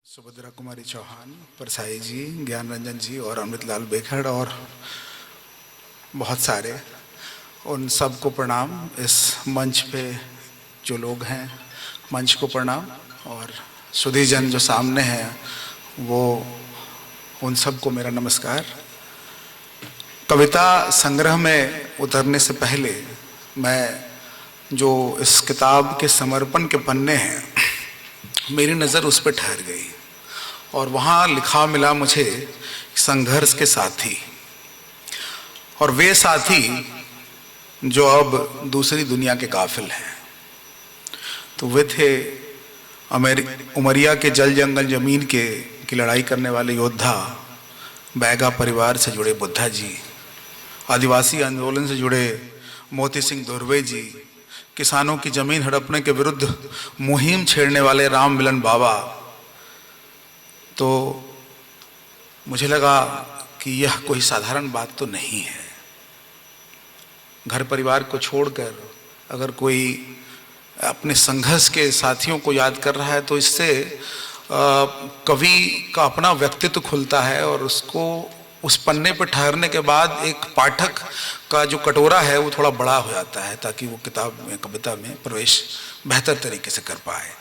सुभद्रा कुमारी चौहान, परसाई जी, ज्ञान रंजन जी और अमृतलाल बेखड़ और बहुत सारे, उन सबको प्रणाम। इस मंच पे जो लोग हैं, मंच को प्रणाम, और सुधी जन जो सामने हैं वो उन सबको मेरा नमस्कार। कविता संग्रह में उतरने से पहले मैं जो इस किताब के समर्पण के पन्ने हैं, मेरी नज़र उस पर ठहर गई और वहाँ लिखा मिला मुझे संघर्ष के साथी, और वे साथी जो अब दूसरी दुनिया के काफिल हैं। तो वे थे उमरिया के जल जंगल जमीन की लड़ाई करने वाले योद्धा, बैगा परिवार से जुड़े बुद्धा जी, आदिवासी आंदोलन से जुड़े मोती सिंह धुर्वे जी, किसानों की जमीन हड़पने के विरुद्ध मुहिम छेड़ने वाले राम मिलन बाबा। तो मुझे लगा कि यह कोई साधारण बात तो नहीं है। घर परिवार को छोड़कर अगर कोई अपने संघर्ष के साथियों को याद कर रहा है तो इससे कवि का अपना व्यक्तित्व खुलता है, और उसको उस पन्ने पर ठहरने के बाद एक पाठक का जो कटोरा है वो थोड़ा बड़ा हो जाता है, ताकि वो किताब में, कविता में प्रवेश बेहतर तरीके से कर पाए।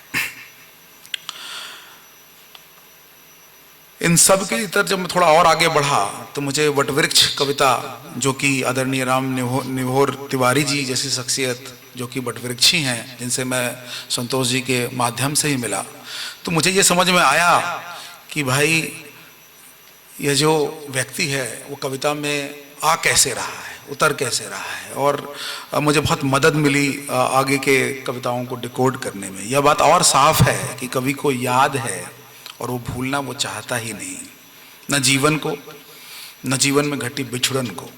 इन सब के इतर जब मैं थोड़ा और आगे बढ़ा तो मुझे वटवृक्ष कविता, जो कि आदरणीय राम निभोर तिवारी जी जैसी शख्सियत जो कि वटवृक्षी हैं, जिनसे मैं संतोष जी के माध्यम से ही मिला, तो मुझे ये समझ में आया कि भाई यह जो व्यक्ति है वो कविता में आ कैसे रहा है, उतर कैसे रहा है, और मुझे बहुत मदद मिली आगे के कविताओं को डिकोड करने में। यह बात और साफ है कि कवि को याद है और वो भूलना वो चाहता ही नहीं, न जीवन को, न जीवन में घटी बिछुड़न को।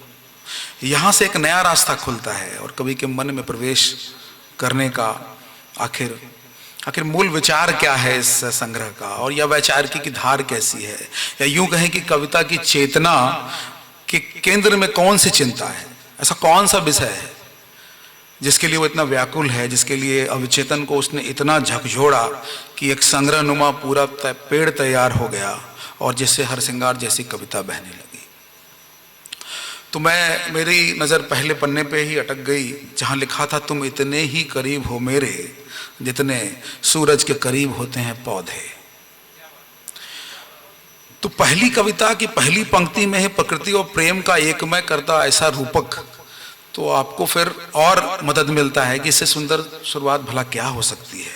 यहाँ से एक नया रास्ता खुलता है और कवि के मन में प्रवेश करने का आखिर मूल विचार क्या है इस संग्रह का, और यह वैचारिकी की धार कैसी है, या यूं कहें कि कविता की चेतना के केंद्र में कौन सी चिंता है, ऐसा कौन सा विषय है जिसके लिए वो इतना व्याकुल है, जिसके लिए अविचेतन को उसने इतना झकझोड़ा कि एक संग्रह नुमा पूरा पेड़ तैयार हो गया और जिससे हरसिंगार जैसी कविता बहने लगी। तो मेरी नज़र पहले पन्ने पे ही अटक गई, जहाँ लिखा था, तुम इतने ही करीब हो मेरे जितने सूरज के करीब होते हैं पौधे। तो पहली कविता की पहली पंक्ति में ही प्रकृति और प्रेम का एकमय करता ऐसा रूपक, तो आपको फिर और मदद मिलता है कि इससे सुंदर शुरुआत भला क्या हो सकती है,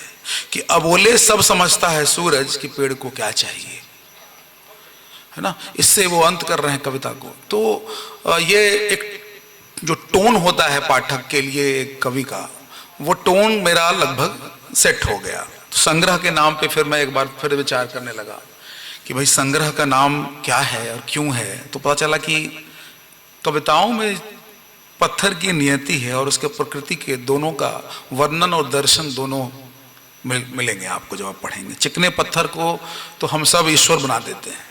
कि अबोले सब समझता है सूरज कि पेड़ को क्या चाहिए, है ना। इससे वो अंत कर रहे हैं कविता को। तो ये एक जो टोन होता है पाठक के लिए एक कवि का, वो टोन मेरा लगभग सेट हो गया। तो संग्रह के नाम पे फिर मैं एक बार फिर विचार करने लगा कि भाई संग्रह का नाम क्या है और क्यों है। तो पता चला कि कविताओं में पत्थर की नियति है और उसके प्रकृति के दोनों का वर्णन और दर्शन दोनों मिलेंगे आपको जब आप पढ़ेंगे। चिकने पत्थर को तो हम सब ईश्वर बना देते हैं,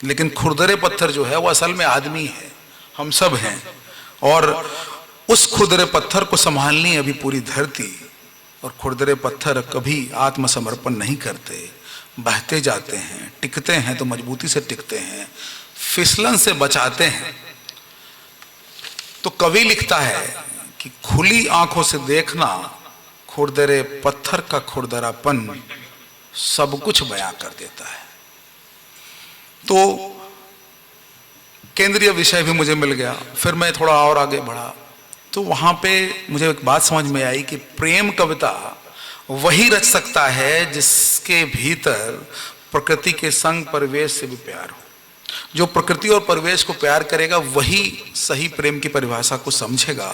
लेकिन खुरदरे पत्थर जो है वो असल में आदमी है, हम सब हैं, और उस खुरदरे पत्थर को संभालनी है अभी पूरी धरती। और खुरदरे पत्थर कभी आत्मसमर्पण नहीं करते, बहते जाते हैं, टिकते हैं तो मजबूती से टिकते हैं, फिसलन से बचाते हैं। तो कवि लिखता है कि खुली आंखों से देखना, खुरदरे पत्थर का खुरदरापन सब कुछ बयां कर देता है। तो केंद्रीय विषय भी मुझे मिल गया। फिर मैं थोड़ा और आगे बढ़ा तो वहां पे मुझे एक बात समझ में आई कि प्रेम कविता वही रच सकता है जिसके भीतर प्रकृति के संग परिवेश से भी प्यार हो। जो प्रकृति और परिवेश को प्यार करेगा वही सही प्रेम की परिभाषा को समझेगा।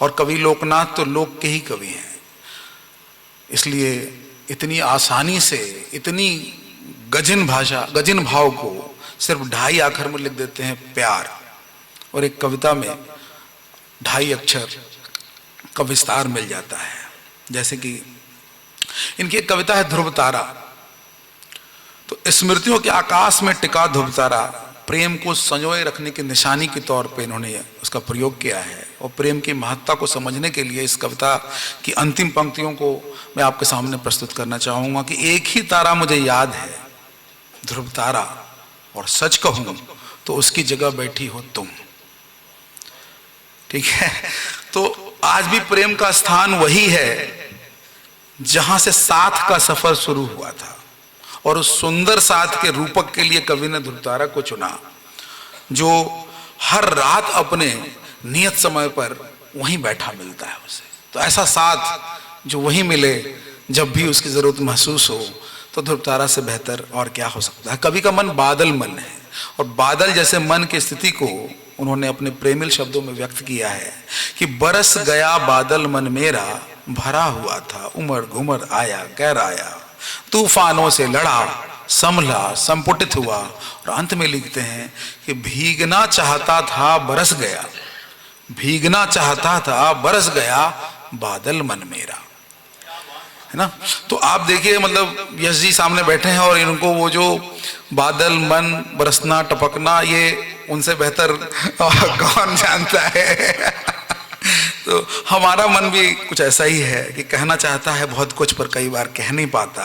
और कवि लोकनाथ तो लोक के ही कवि हैं, इसलिए इतनी आसानी से इतनी गजिन भाव को सिर्फ 2.5 अक्षर में लिख देते हैं, प्यार। और एक कविता में 2.5 अक्षर का विस्तार मिल जाता है। जैसे कि इनकी एक कविता है ध्रुव तारा। तो स्मृतियों के आकाश में टिका ध्रुव तारा, प्रेम को संजोए रखने की निशानी के तौर पे इन्होंने उसका प्रयोग किया है। और प्रेम की महत्ता को समझने के लिए इस कविता की अंतिम पंक्तियों को मैं आपके सामने प्रस्तुत करना चाहूँगा कि एक ही तारा मुझे याद है ध्रुव तारा, और सच कहूं तो उसकी जगह बैठी हो तुम। ठीक है, तो आज भी प्रेम का स्थान वही है जहां से साथ का सफर शुरू हुआ था, और उस सुंदर साथ के रूपक के लिए कवि ने ध्रुव तारा को चुना, जो हर रात अपने नियत समय पर वहीं बैठा मिलता है उसे। तो ऐसा साथ जो वहीं मिले जब भी उसकी जरूरत महसूस हो, तो ध्रुव तारा से बेहतर और क्या हो सकता है। कवि का मन बादल मन है, और बादल जैसे मन की स्थिति को उन्होंने अपने प्रेमिल शब्दों में व्यक्त किया है कि बरस गया बादल मन मेरा, भरा हुआ था उमड़ घुमड़ आया गहराया, तूफानों से लड़ा संभला संपुटित हुआ। और अंत में लिखते हैं कि भीगना चाहता था बरस गया, भीगना चाहता था बरस गया बादल मन मेरा, है ना। तो आप देखिए, मतलब यश जी सामने बैठे हैं और इनको वो जो बादल मन बरसना टपकना, ये उनसे बेहतर कौन जानता है। तो हमारा मन भी कुछ ऐसा ही है कि कहना चाहता है बहुत कुछ, पर कई बार कह नहीं पाता,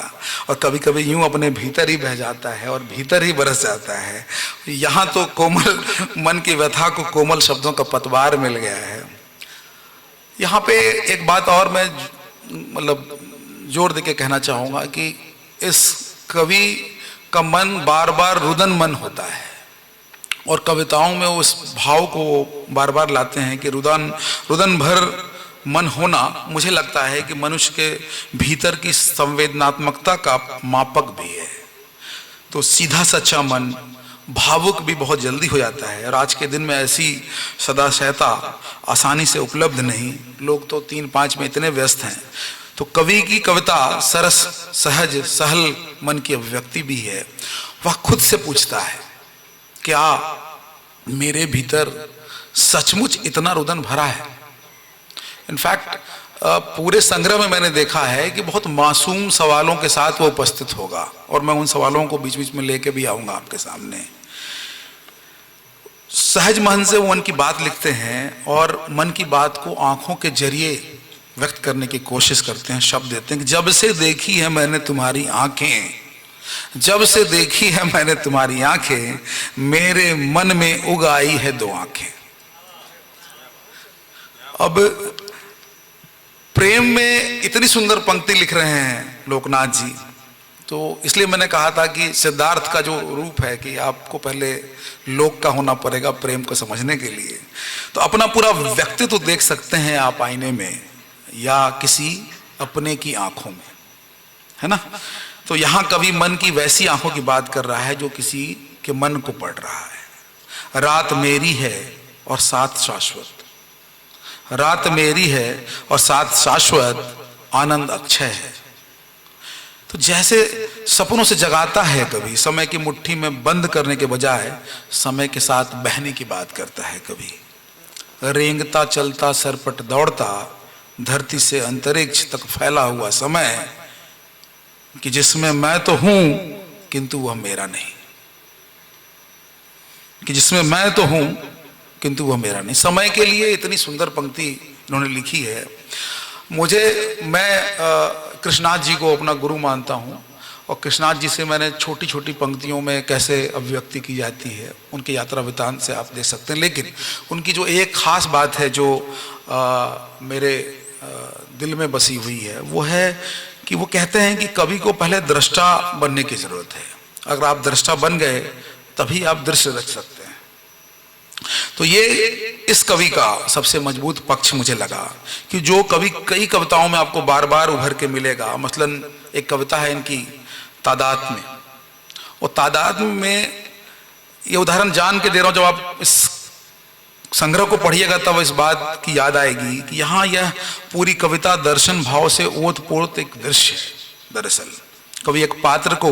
और कभी कभी यूं अपने भीतर ही बह जाता है और भीतर ही बरस जाता है। यहाँ तो कोमल मन की व्यथा को कोमल शब्दों का पतवार मिल गया है। यहाँ पे एक बात और मैं मतलब जोर देके कहना चाहूंगा कि इस कवि का मन बार बार रुदन मन होता है, और कविताओं में उस भाव को बार बार लाते हैं कि रुदन भर मन होना, मुझे लगता है कि मनुष्य के भीतर की संवेदनात्मकता का मापक भी है। तो सीधा सच्चा मन भावुक भी बहुत जल्दी हो जाता है, और आज के दिन में ऐसी सदाशयता आसानी से उपलब्ध नहीं, लोग तो 3-5 में इतने व्यस्त हैं। तो कवि की कविता सरस सहज सहल मन की अभिव्यक्ति भी है। वह खुद से पूछता है, क्या मेरे भीतर सचमुच इतना रुदन भरा है। इनफैक्ट पूरे संग्रह में मैंने देखा है कि बहुत मासूम सवालों के साथ वो उपस्थित होगा, और मैं उन सवालों को बीच बीच में लेके भी आऊंगा आपके सामने। सहज मन से वो मन की बात लिखते हैं, और मन की बात को आंखों के जरिए व्यक्त करने की कोशिश करते हैं। शब्द देते हैं कि जब से देखी है मैंने तुम्हारी आंखें, जब से देखी है मैंने तुम्हारी आंखें, मेरे मन में उगाई है 2 आंखें। अब प्रेम में इतनी सुंदर पंक्ति लिख रहे हैं लोकनाथ जी, तो इसलिए मैंने कहा था कि सिद्धार्थ का जो रूप है कि आपको पहले लोक का होना पड़ेगा प्रेम को समझने के लिए। तो अपना पूरा व्यक्तित्व तो देख सकते हैं आप आईने में या किसी अपने की आंखों में, है ना। तो यहां कभी मन की वैसी आंखों की बात कर रहा है जो किसी के मन को पढ़ रहा है। रात मेरी है और साथ शाश्वत, रात मेरी है और साथ शाश्वत, आनंद अक्षय है। तो जैसे सपनों से जगाता है कभी, समय की मुट्ठी में बंद करने के बजाय समय के साथ बहने की बात करता है कभी। रेंगता चलता सरपट दौड़ता, धरती से अंतरिक्ष तक फैला हुआ समय, कि जिसमें मैं तो हूं किंतु वह मेरा नहीं, कि जिसमें मैं तो हूं किंतु वह मेरा नहीं। समय के लिए इतनी सुंदर पंक्ति इन्होंने लिखी है। मैं कृष्णनाथ जी को अपना गुरु मानता हूं, और कृष्णनाथ जी से मैंने छोटी छोटी पंक्तियों में कैसे अभिव्यक्ति की जाती है उनके यात्रा वृतांत से आप देख सकते हैं। लेकिन उनकी जो एक खास बात है जो मेरे दिल में बसी हुई है, वो है कि वो कहते हैं कि कवि को पहले दृष्टा बनने की जरूरत है। अगर आप दृष्टा बन गए तभी आप दृश्य रच सकते हैं। तो ये इस कवि का सबसे मजबूत पक्ष मुझे लगा कि जो कवि कई कविताओं में आपको बार बार उभर के मिलेगा। मसलन एक कविता है इनकी तादाद में, और तादाद में ये उदाहरण जान के दे रहा हूं, जब आप इस संग्रह को पढ़िएगा तब इस बात की याद आएगी कि यहाँ यह पूरी कविता दर्शन भाव से ओतप्रोत एक दृश्य है। दरअसल कवि एक पात्र को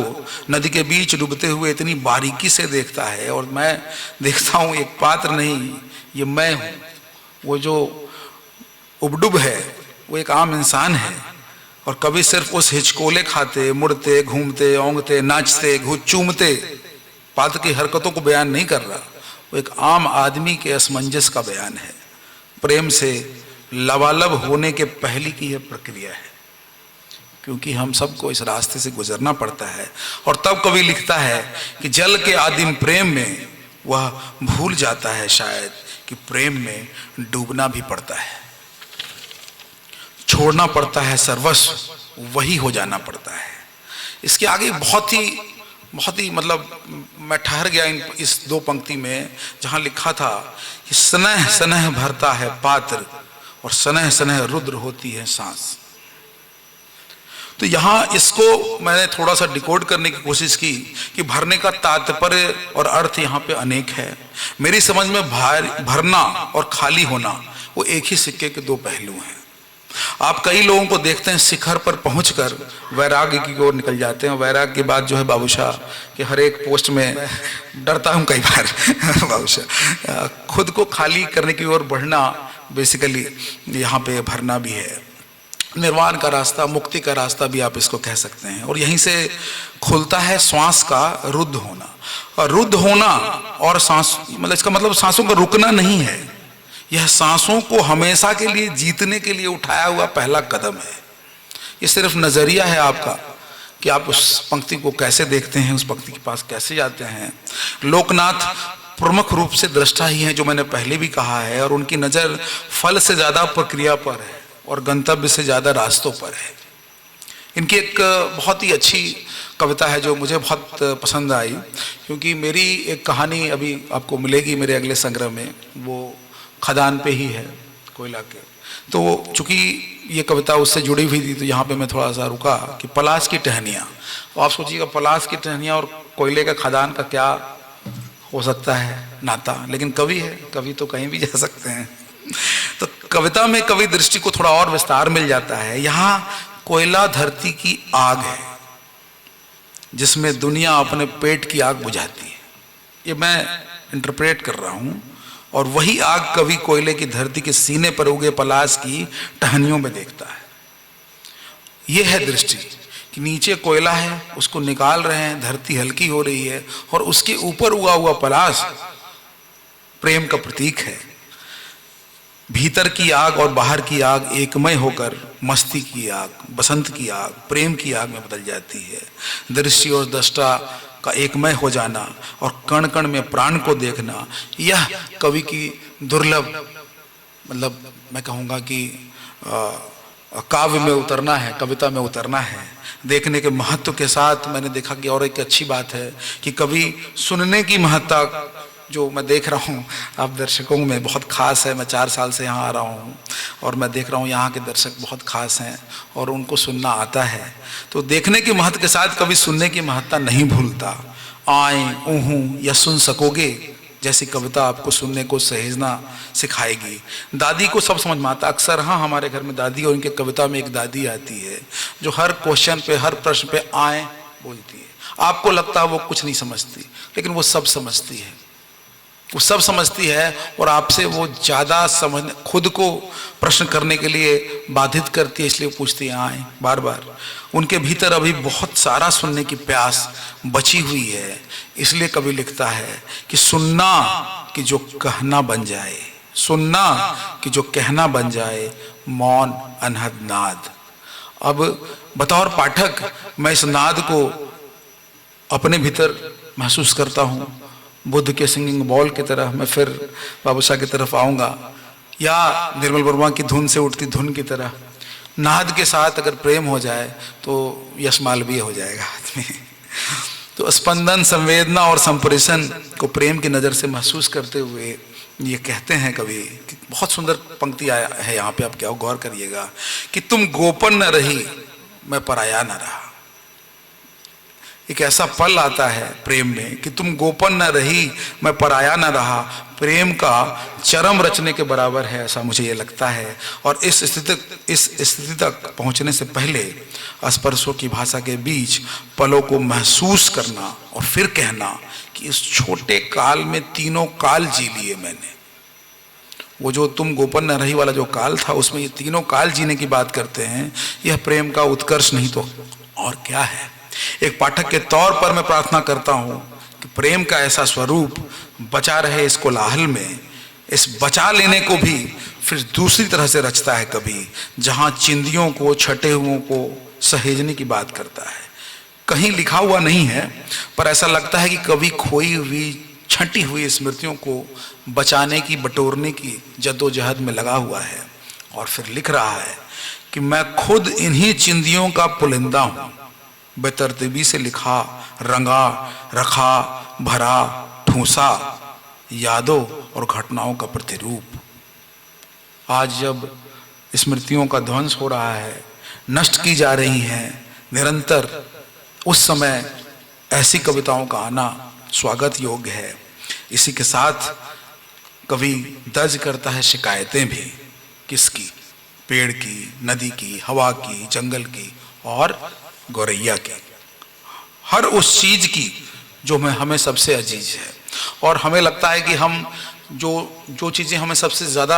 नदी के बीच डूबते हुए इतनी बारीकी से देखता है, और मैं देखता हूँ एक पात्र नहीं, ये मैं हूँ। वो जो उबडुब है वो एक आम इंसान है, और कवि सिर्फ उस हिचकोले खाते मुड़ते घूमते ओंगते नाचते चूमते पात्र की हरकतों को बयान नहीं कर रहा, वो एक आम आदमी के असमंजस का बयान है। प्रेम से लबालब होने के पहले की यह प्रक्रिया है। क्योंकि हम सबको इस रास्ते से गुजरना पड़ता है। और तब कवि लिखता है कि जल के आदिम प्रेम में वह भूल जाता है शायद कि प्रेम में डूबना भी पड़ता है, छोड़ना पड़ता है सर्वस्व, वही हो जाना पड़ता है। इसके आगे बहुत ही मतलब मैं ठहर गया इस दो पंक्ति में, जहां लिखा था कि स्नेह स्नेह भरता है पात्र और स्नेह स्नेह रुद्र होती है सांस। तो यहां इसको मैंने थोड़ा सा डिकोड करने की कोशिश की कि भरने का तात्पर्य और अर्थ यहां पे अनेक है। मेरी समझ में भरना और खाली होना वो एक ही सिक्के के दो पहलू हैं। आप कई लोगों को देखते हैं शिखर पर पहुंचकर वैराग्य की ओर निकल जाते हैं। वैराग्य की बात जो है बाबूशाह के हर एक पोस्ट में डरता हूं कई बार बाबूशाह, खुद को खाली करने की ओर बढ़ना बेसिकली यहाँ पे भरना भी है। निर्वाण का रास्ता, मुक्ति का रास्ता भी आप इसको कह सकते हैं। और यहीं से खुलता है श्वास का रुद्ध होना। और रुद्ध होना और सांस मतलब इसका मतलब सांसों का रुकना नहीं है, यह सांसों को हमेशा के लिए जीतने के लिए उठाया हुआ पहला कदम है। ये सिर्फ नजरिया है आपका कि आप उस पंक्ति को कैसे देखते हैं, उस पंक्ति के पास कैसे जाते हैं। लोकनाथ प्रमुख रूप से दृष्टा ही हैं, जो मैंने पहले भी कहा है, और उनकी नजर फल से ज्यादा प्रक्रिया पर है और गंतव्य से ज्यादा रास्तों पर है। इनकी एक बहुत ही अच्छी कविता है जो मुझे बहुत पसंद आई, क्योंकि मेरी एक कहानी अभी आपको मिलेगी मेरे अगले संग्रह में, वो खदान पे ही है, कोयला के। तो चूंकि ये कविता उससे जुड़ी हुई थी तो यहाँ पे मैं थोड़ा सा रुका कि पलाश की टहनियाँ। तो आप सोचिएगा पलाश की टहनियाँ और कोयले का खदान का क्या हो सकता है नाता, लेकिन कवि है, कवि तो कहीं भी जा सकते हैं। तो कविता में कवि दृष्टि को थोड़ा और विस्तार मिल जाता है। यहाँ कोयला धरती की आग है जिसमें दुनिया अपने पेट की आग बुझाती है, ये मैं इंटरप्रेट कर रहा हूँ। और वही आग कवि कोयले की धरती के सीने पर उगे पलाश की टहनियों में देखता है। यह है दृष्टि कि नीचे कोयला है, उसको निकाल रहे हैं, धरती हल्की हो रही है, और उसके ऊपर उगा हुआ पलाश प्रेम का प्रतीक है। भीतर की आग और बाहर की आग एकमय होकर मस्ती की आग, बसंत की आग, प्रेम की आग में बदल जाती है। दृष्टि और दृष्टा का एकमय हो जाना और कण कण में प्राण को देखना, यह कवि की दुर्लभ, मतलब मैं कहूँगा कि काव्य में उतरना है, कविता में उतरना है। देखने के महत्व के साथ मैंने देखा कि और एक अच्छी बात है कि कवि सुनने की महत्ता जो मैं देख रहा हूँ आप दर्शकों में बहुत खास है। मैं 4 साल से यहाँ आ रहा हूँ और मैं देख रहा हूँ यहाँ के दर्शक बहुत खास हैं और उनको सुनना आता है। तो देखने के महत्व के साथ कभी सुनने की महत्ता नहीं भूलता। आए ऊहूं या सुन सकोगे जैसी कविता आपको सुनने को सहेजना सिखाएगी। दादी को सब समझ में आता। अक्सर हाँ हमारे घर में दादी और उनके कविता में एक दादी आती है जो हर क्वेश्चन पे, हर प्रश्न पे आए बोलती है। आपको लगता है वो कुछ नहीं समझती, लेकिन वो सब समझती है, वो सब समझती है और आपसे वो ज़्यादा समझ, खुद को प्रश्न करने के लिए बाधित करती है, इसलिए पूछती है आए बार बार। उनके भीतर अभी बहुत सारा सुनने की प्यास बची हुई है। इसलिए कवि लिखता है कि सुनना कि जो कहना बन जाए, सुनना कि जो कहना बन जाए, मौन अनहद नाद। अब बतौर पाठक मैं इस नाद को अपने भीतर महसूस करता हूँ। बुद्ध के सिंगिंग बॉल की तरह मैं फिर बाबूशाह की तरफ आऊँगा, या निर्मल वर्मा की धुन से उठती धुन की तरह। नाद के साथ अगर प्रेम हो जाए तो यश मालवीय हो जाएगा आदमी। तो स्पंदन, संवेदना और संप्रेषण को प्रेम की नज़र से महसूस करते हुए ये कहते हैं कवि, बहुत सुंदर पंक्ति आया है यहाँ पे, आप क्या गौर करिएगा कि तुम गोपन न रही मैं पराया न रहा। एक ऐसा पल आता है प्रेम में कि तुम गोपन न रही मैं पराया न रहा। प्रेम का चरम रचने के बराबर है, ऐसा मुझे ये लगता है। और इस स्थिति तक पहुंचने से पहले स्पर्शों की भाषा के बीच पलों को महसूस करना और फिर कहना कि इस छोटे काल में तीनों काल जी लिए मैंने। वो जो तुम गोपन न रही वाला जो काल था, उसमें ये तीनों काल जीने की बात करते हैं। यह प्रेम का उत्कर्ष नहीं तो और क्या है। एक पाठक के तौर पर मैं प्रार्थना करता हूं कि प्रेम का ऐसा स्वरूप बचा रहे इस कोलाहल में। इस बचा लेने को भी फिर दूसरी तरह से रचता है कभी, जहां चिंदियों को, छटे हुओं को सहेजने की बात करता है। कहीं लिखा हुआ नहीं है, पर ऐसा लगता है कि कवि खोई हुई छंटी हुई स्मृतियों को बचाने की, बटोरने की जद्दोजहद में लगा हुआ है। और फिर लिख रहा है कि मैं खुद इन्हीं चिंदियों का पुलिंदा हूं, बेतरतीबी से लिखा, रंगा, रखा, भरा, ठूंसा, यादों और घटनाओं का प्रतिरूप। आज जब स्मृतियों का ध्वंस हो रहा है, नष्ट की जा रही हैं निरंतर, उस समय ऐसी कविताओं का आना स्वागत योग्य है। इसी के साथ कवि दर्ज करता है शिकायतें भी, किसकी? पेड़ की, नदी की, हवा की, जंगल की और गौरैया की, हर उस चीज की जो हमें सबसे अजीज है। और हमें लगता है कि हम जो चीजें हमें सबसे ज्यादा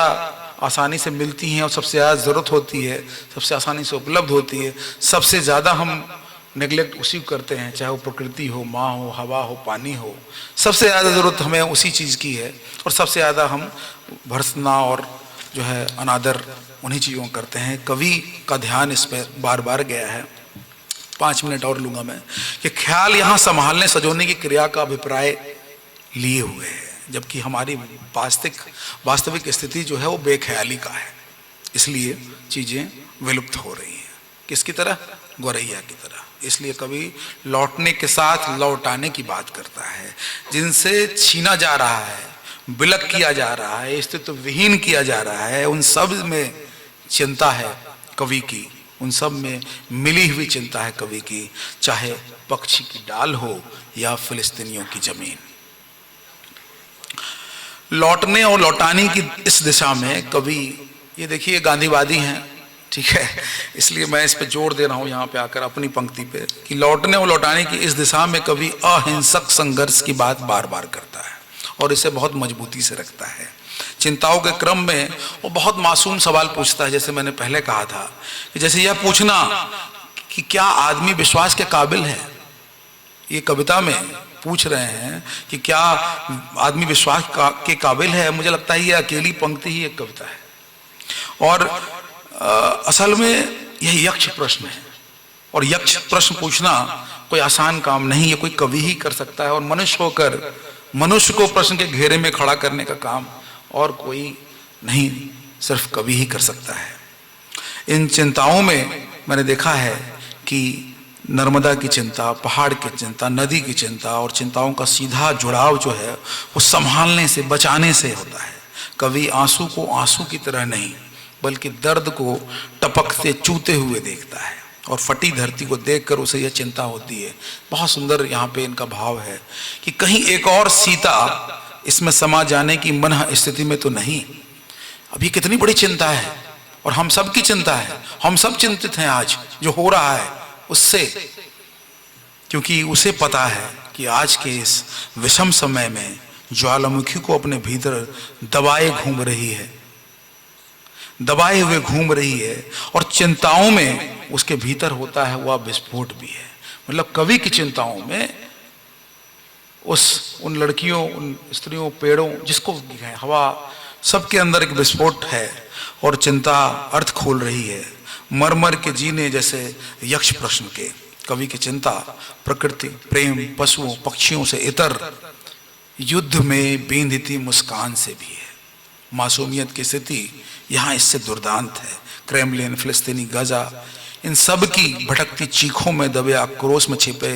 आसानी से मिलती हैं और सबसे ज्यादा जरूरत होती है, सबसे आसानी से उपलब्ध होती है, सबसे ज्यादा हम नेग्लेक्ट उसी को करते हैं, चाहे वो प्रकृति हो, माँ हो, हवा हो, पानी हो। सबसे ज़्यादा ज़रूरत हमें उसी चीज़ की है और सबसे ज़्यादा हम भर्त्सना और जो है अनादर उन्हीं चीज़ों को करते हैं। कवि का ध्यान इस पर बार बार गया है। 5 मिनट और लूँगा मैं, कि ख्याल यहाँ संभालने सजोने की क्रिया का अभिप्राय लिए हुए है, जबकि हमारी वास्तविक स्थिति जो है वो बेख्याली का है। इसलिए चीज़ें विलुप्त हो रही हैं। किसकी तरह? गौरैया की तरह। इसलिए कवि लौटने के साथ लौटाने की बात करता है। जिनसे छीना जा रहा है, विलक किया जा रहा है, अस्तित्व विहीन किया जा रहा है, उन सब में चिंता है कवि की, उन सब में मिली हुई चिंता है कवि की, चाहे पक्षी की डाल हो या फिलिस्तीनियों की जमीन। लौटने और लौटाने की इस दिशा में कवि, ये देखिए गांधीवादी हैं, ठीक है, इसलिए मैं इस पे जोर दे रहा हूं यहाँ पे आकर अपनी पंक्ति पे, कि लौटने और लौटाने की इस दिशा में कवि अहिंसक संघर्ष की बात बार बार करता है और इसे बहुत मजबूती से रखता है। चिंताओं के क्रम में वो बहुत मासूम सवाल पूछता है, जैसे मैंने पहले कहा था, कि जैसे यह पूछना कि क्या आदमी विश्वास के काबिल है। ये कविता में पूछ रहे हैं कि क्या आदमी विश्वास के काबिल है। मुझे लगता है ये अकेली पंक्ति ही एक कविता है और असल में यह यक्ष प्रश्न है, और यक्ष प्रश्न पूछना कोई आसान काम नहीं है, कोई कवि ही कर सकता है। और मनुष्य होकर मनुष्य को प्रश्न के घेरे में खड़ा करने का काम और कोई नहीं, सिर्फ कवि ही कर सकता है। इन चिंताओं में मैंने देखा है कि नर्मदा की चिंता, पहाड़ की चिंता, नदी की चिंता, और चिंताओं का सीधा जुड़ाव जो है वो संभालने से, बचाने से होता है। कवि आंसू को आंसू की तरह नहीं, बल्कि दर्द को टपकते चूते हुए देखता है, और फटी धरती को देखकर उसे यह चिंता होती है। बहुत सुंदर यहाँ पे इनका भाव है कि कहीं एक और सीता इसमें समा जाने की मन स्थिति में तो नहीं। अब ये कितनी बड़ी चिंता है, और हम सब की चिंता है, हम सब चिंतित हैं आज जो हो रहा है उससे, क्योंकि उसे पता है कि आज के इस विषम समय में ज्वालामुखी को अपने भीतर दबाए हुए घूम रही है, और चिंताओं में उसके भीतर होता है वह विस्फोट भी है। मतलब कवि की चिंताओं में उन लड़कियों, उन स्त्रियों, पेड़ों, जिसको हवा, सबके अंदर एक विस्फोट है, और चिंता अर्थ खोल रही है। मर के जीने जैसे यक्ष प्रश्न के कवि की चिंता प्रकृति, प्रेम, पशुओं, पक्षियों से इतर, युद्ध में बींधती मुस्कान से भी है। मासूमियत की स्थिति यहाँ इससे दुर्दांत है। क्रेमलिन, फिलिस्तीनी, गाजा, इन सब की भटकती चीखों में दबे आक्रोश में छिपे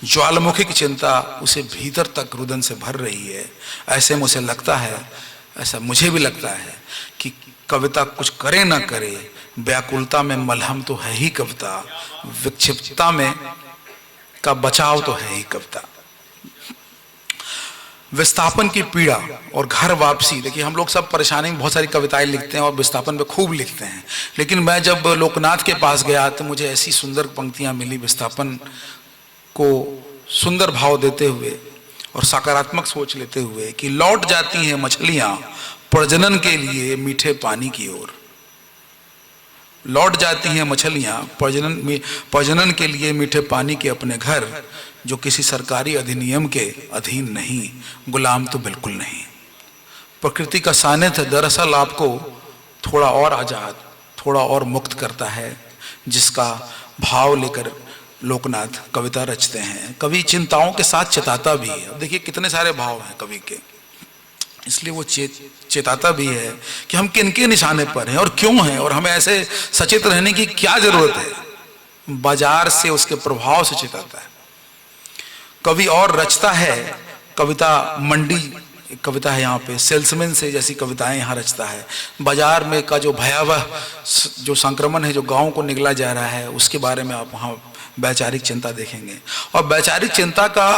ज्वालामुखी की चिंता उसे भीतर तक रुदन से भर रही है। ऐसे में उसे लगता है, ऐसा मुझे भी लगता है, कि कविता कुछ करे ना करे, व्याकुलता में मलहम तो है ही कविता, विक्षिप्तता में का बचाव तो है ही कविता। विस्थापन की पीड़ा और घर वापसी, देखिए हम लोग सब परेशानी में बहुत सारी कविताएं लिखते हैं और विस्थापन पे खूब लिखते हैं, लेकिन मैं जब लोकनाथ के पास गया तो मुझे ऐसी सुंदर पंक्तियां मिली विस्थापन को सुंदर भाव देते हुए और सकारात्मक सोच लेते हुए, कि लौट जाती हैं मछलियां प्रजनन के लिए मीठे पानी की ओर। लौट जाती हैं मछलियां प्रजनन के लिए मीठे पानी के अपने घर, जो किसी सरकारी अधिनियम के अधीन नहीं, गुलाम तो बिल्कुल नहीं। प्रकृति का सानिध्य दरअसल आपको थोड़ा और आजाद, थोड़ा और मुक्त करता है, जिसका भाव लेकर लोकनाथ कविता रचते हैं। कवि चिंताओं के साथ चेताता भी है। अब देखिए कितने सारे भाव हैं कवि के, इसलिए वो चेताता भी है कि हम किन के निशाने पर हैं और क्यों हैं, और हमें ऐसे सचेत रहने की क्या जरूरत है। बाजार से उसके प्रभाव से चेताता है। कवि और रचता है कविता मंडी, एक कविता है यहाँ पे, सेल्समैन से जैसी कविताएं यहाँ रचता है। बाजार में का जो भयावह जो संक्रमण है जो गांव को निगला जा रहा है, उसके बारे में आप वहाँ वैचारिक चिंता देखेंगे। और वैचारिक चिंता का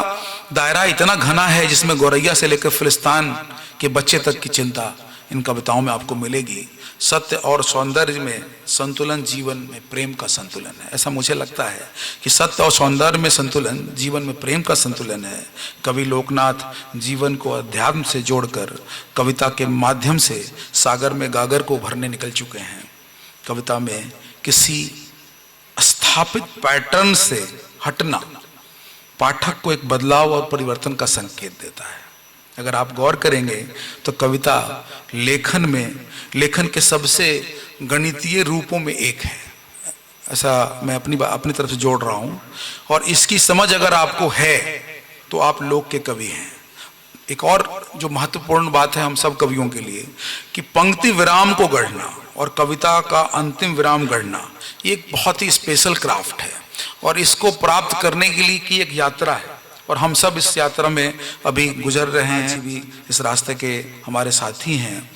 दायरा इतना घना है जिसमें गौरैया से लेकर फिलिस्तीन के बच्चे तक की चिंता इन कविताओं में आपको मिलेगी। सत्य और सौंदर्य में संतुलन जीवन में प्रेम का संतुलन है। ऐसा मुझे लगता है कि सत्य और सौंदर्य में संतुलन जीवन में प्रेम का संतुलन है। कवि लोकनाथ जीवन को अध्यात्म से जोड़कर कविता के माध्यम से सागर में गागर को भरने निकल चुके हैं। कविता में किसी स्थापित पैटर्न से हटना पाठक को एक बदलाव और परिवर्तन का संकेत देता है। अगर आप गौर करेंगे तो कविता लेखन के सबसे गणितीय रूपों में एक है। ऐसा मैं अपनी तरफ से जोड़ रहा हूं, और इसकी समझ अगर आपको है तो आप लोक के कवि हैं। एक और जो महत्वपूर्ण बात है हम सब कवियों के लिए कि पंक्ति विराम को गढ़ना और कविता का अंतिम विराम गढ़ना, ये एक बहुत ही स्पेशल क्राफ्ट है, और इसको प्राप्त करने के लिए की एक यात्रा है, और हम सब इस यात्रा में अभी गुजर रहे हैं, भी इस रास्ते के हमारे साथी हैं।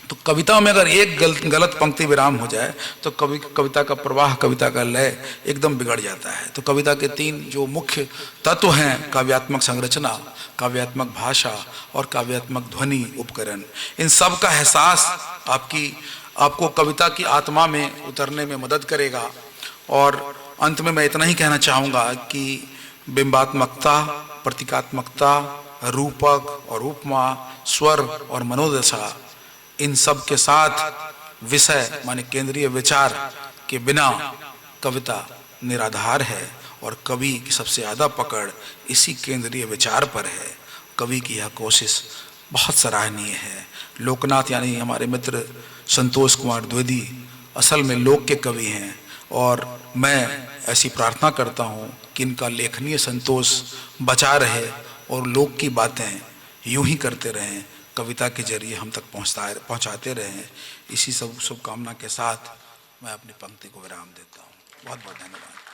तो कविता में अगर एक गलत पंक्ति विराम हो जाए तो कविता का प्रवाह, कविता का लय एकदम बिगड़ जाता है। तो कविता के तीन जो मुख्य तत्व हैं, काव्यात्मक संरचना, काव्यात्मक भाषा और काव्यात्मक ध्वनि उपकरण, इन सब का एहसास आपको कविता की आत्मा में उतरने में मदद करेगा। और अंत में मैं इतना ही कहना चाहूँगा कि बिंबात्मकता, प्रतीकात्मकता, रूपक और उपमा, स्वर और मनोदशा, इन सब के साथ विषय माने केंद्रीय विचार के बिना कविता निराधार है, और कवि की सबसे ज़्यादा पकड़ इसी केंद्रीय विचार पर है। कवि की यह कोशिश बहुत सराहनीय है। लोकनाथ यानी हमारे मित्र संतोष कुमार द्विवेदी असल में लोक के कवि हैं, और मैं ऐसी प्रार्थना करता हूँ कि इनका लेखनीय संतोष बचा रहे और लोक की बातें यूं ही करते रहें, कविता के जरिए हम तक पहुँचाते रहें। इसी सब शुभकामना के साथ मैं अपनी पंक्ति को विराम देता हूँ। बहुत बहुत धन्यवाद।